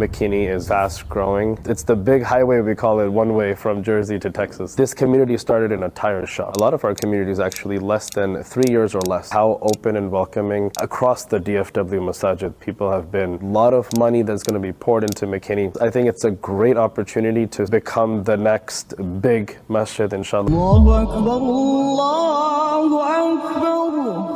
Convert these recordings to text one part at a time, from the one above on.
McKinney is fast growing. It's the big highway, we call it, one way from Jersey to Texas. This community started in a tire shop. A lot of our community is actually less than 3 years or less. How open and welcoming across the DFW Masajid people have been. A lot of money that's going to be poured into McKinney. I think it's a great opportunity to become the next big masjid, inshallah.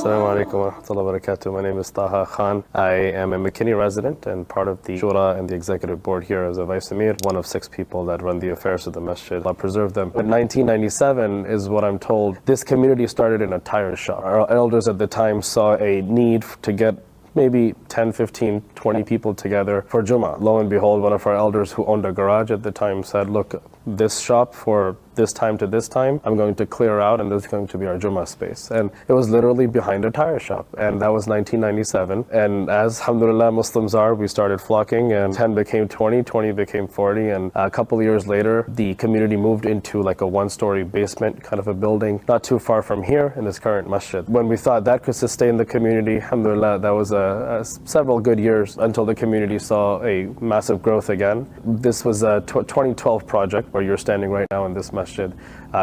Assalamu alaikum wa rahmatullahi wa barakatuh. My name is Taha Khan. I am a McKinney resident and part of the Shura and the executive board here as a vice emir, one of 6 people that run the affairs of the masjid. Allah preserve them. In 1997 is what I'm told. This community started in a tire shop. Our elders at the time saw a need to get maybe 10, 15, 20 people together for Jummah. Lo and behold, one of our elders who owned a garage at the time said, look, this shop for this time to this time, I'm going to clear out and this is going to be our Jummah space. And it was literally behind a tire shop. And that was 1997. And as, alhamdulillah, Muslims are, we started flocking and 10 became 20, 20 became 40. And a couple of years later, the community moved into like a 1-story basement kind of a building, not too far from here in this current masjid. When we thought that could sustain the community, alhamdulillah, that was several good years until the community saw a massive growth again. This was a 2012 project where you're standing right now in this masjid.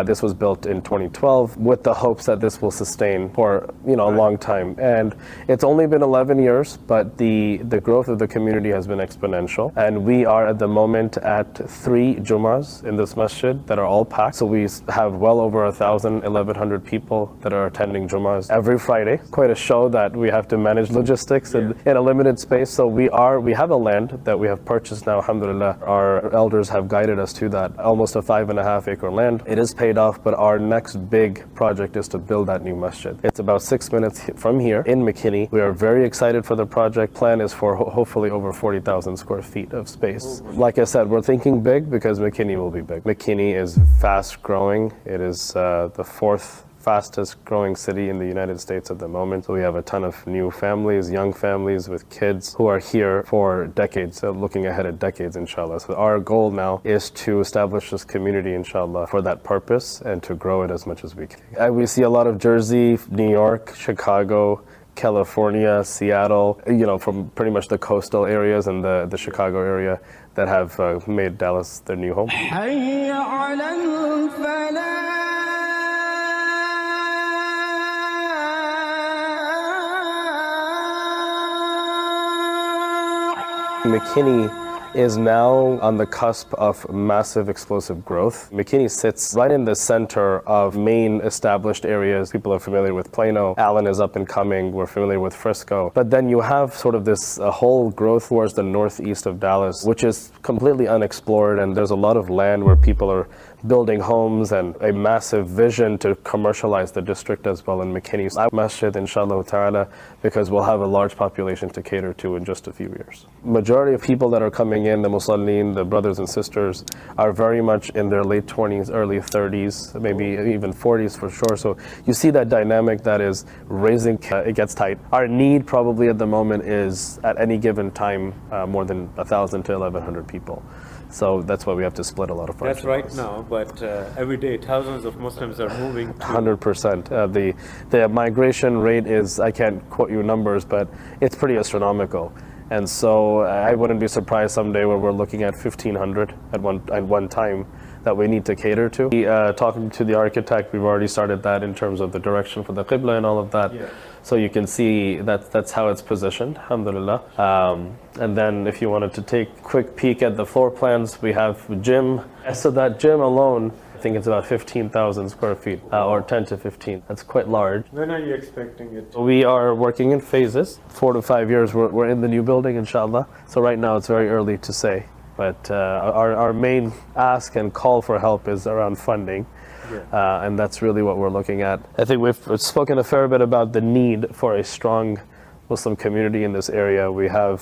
This was built in 2012 with the hopes that this will sustain for a long time. And it's only been 11 years, but the growth of the community has been exponential. And we are at the moment at 3 Jummahs in this masjid that are all packed. So we have well over 1,000, 1,100 people that are attending Jummahs every Friday. Quite a show that we have to manage logistics in a limited space. So we have a land that we have purchased now, alhamdulillah. Our elders have guided us to that, almost a 5.5 acre land. It is paid off, but our next big project is to build that new masjid. It's about 6 minutes from here in McKinney. We are very excited for the project. Plan is for hopefully over 40,000 square feet of space. Like I said, we're thinking big because McKinney will be big. McKinney is fast growing. It is the 4th fastest growing city in the United States at the moment. So we have a ton of new families, young families with kids who are here for decades, looking ahead at decades, inshallah. So our goal now is to establish this community, inshallah, for that purpose and to grow it as much as we can. We see a lot of Jersey, New York, Chicago, California, Seattle, from pretty much the coastal areas and the Chicago area that have made Dallas their new home. McKinney is now on the cusp of massive explosive growth. McKinney sits right in the center of main established areas. People are familiar with Plano. Allen is up and coming. We're familiar with Frisco. But then you have sort of this whole growth towards the northeast of Dallas, which is completely unexplored, and there's a lot of land where people are building homes and a massive vision to commercialize the district as well in McKinney's masjid, inshallah ta'ala, because we'll have a large population to cater to in just a few years. Majority of people that are coming in, the Musallin, the brothers and sisters, are very much in their late 20s, early 30s, maybe even 40s for sure. So you see that dynamic that is raising, it gets tight. Our need probably at the moment is at any given time more than 1,000 to 1,100 people. So that's why we have to split a lot of our. That's right now, but every day thousands of Muslims are moving. 100%. The migration rate is, I can't quote you numbers, but it's pretty astronomical. And so I wouldn't be surprised someday where we're looking at 1,500 at one time that we need to cater to. Talking to the architect, we've already started that in terms of the direction for the Qibla and all of that. Yeah. So you can see that's how it's positioned, alhamdulillah. And then if you wanted to take a quick peek at the floor plans, we have a gym. So that gym alone, I think it's about 15,000 square feet, or 10 to 15. That's quite large. When are you expecting it? We are working in phases. 4 to 5 years, we're in the new building, inshallah. So right now it's very early to say. But our main ask and call for help is around funding. Yeah. And that's really what we're looking at. I think we've spoken a fair bit about the need for a strong Muslim community in this area. We have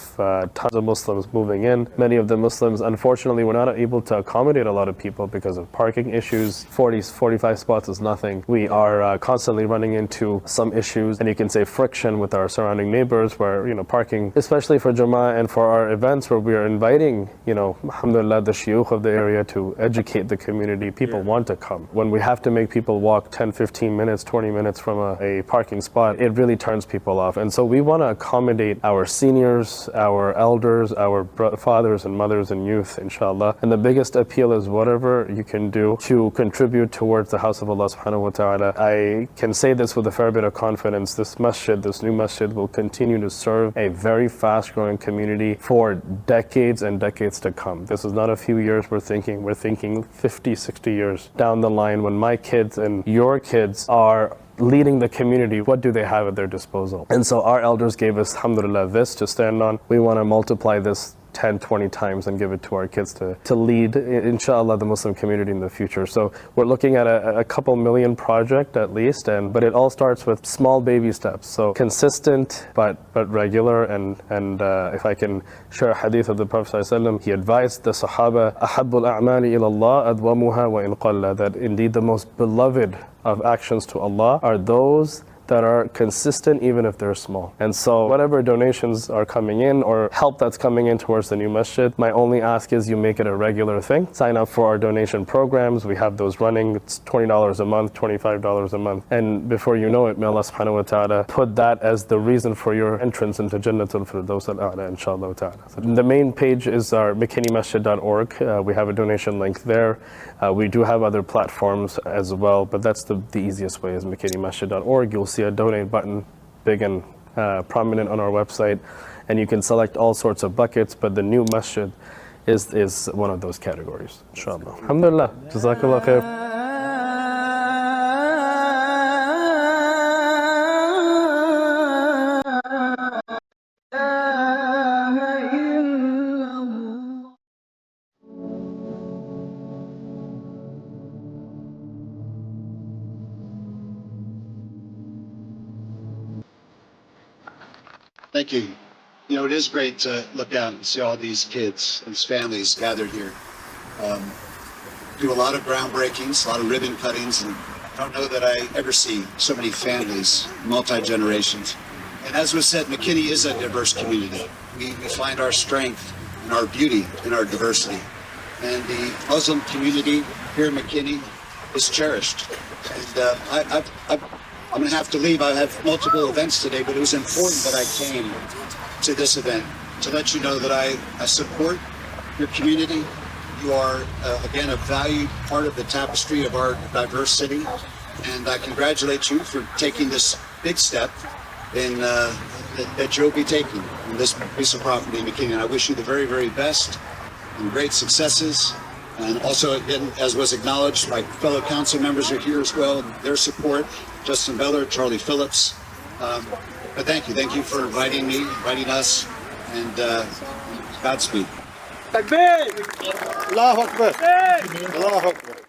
tons of Muslims moving in. Many of the Muslims, unfortunately, we're not able to accommodate a lot of people because of parking issues. 45 spots is nothing. We are constantly running into some issues, and you can say friction with our surrounding neighbors where, parking, especially for Jummah and for our events where we are inviting, alhamdulillah, the shuyukh of the area to educate the community. People want to come. When we have to make people walk 10, 15 minutes, 20 minutes from a parking spot, it really turns people off. And so we want want to accommodate our seniors, our elders, our fathers and mothers and youth, inshallah. And the biggest appeal is whatever you can do to contribute towards the house of Allah subhanahu wa ta'ala. I can say this with a fair bit of confidence. This masjid, this new masjid, will continue to serve a very fast-growing community for decades and decades to come. This is not a few years we're thinking 50, 60 years down the line when my kids and your kids are leading the community. What do they have at their disposal? And so our elders gave us, alhamdulillah, this to stand on. We want to multiply this 10, 20 times and give it to our kids to lead, inshallah, the Muslim community in the future. So we're looking at a couple million project at least, but it all starts with small baby steps. So consistent but regular. And if I can share a hadith of the Prophet ﷺ, he advised the Sahaba, أَحَبُّ الْأَعْمَالِ إِلَى اللَّهِ أَدْوَمُهَا وَإِنْ قَلَّ, that indeed the most beloved of actions to Allah are those that are consistent even if they're small. And so whatever donations are coming in or help that's coming in towards the new masjid, my only ask is you make it a regular thing. Sign up for our donation programs. We have those running. It's $20 a month, $25 a month. And before you know it, may Allah subhanahu wa ta'ala put that as the reason for your entrance into Jannatul Firdaus al-A'la, inshallah ta'ala. So the main page is our McKinneyMasjid.org. We have a donation link there. We do have other platforms as well, but that's the easiest way is McKinneyMasjid.org. You'll see a donate button, big and prominent on our website, and you can select all sorts of buckets, but the new masjid is one of those categories, inshallah. Alhamdulillah, jazakallah khair. Thank you. You know, it is great to look out and see all these kids and families gathered here. Do a lot of groundbreakings, a lot of ribbon cuttings, and I don't know that I ever see so many families, multi-generations. And as was said, McKinney is a diverse community. We find our strength and our beauty in our diversity. And the Muslim community here in McKinney is cherished. And I'm going to have to leave. I have multiple events today, but it was important that I came to this event to let you know that I support your community. You are, again, a valued part of the tapestry of our diverse city, and I congratulate you for taking this big step that you'll be taking in this piece of property in McKinney. And I wish you the very, very best and great successes. And also, again, as was acknowledged, my fellow council members are here as well, their support. Justin Beller, Charlie Phillips. But thank you for inviting me, inviting us, and Godspeed. Takbir! Allahu Akbar! Allahu Akbar!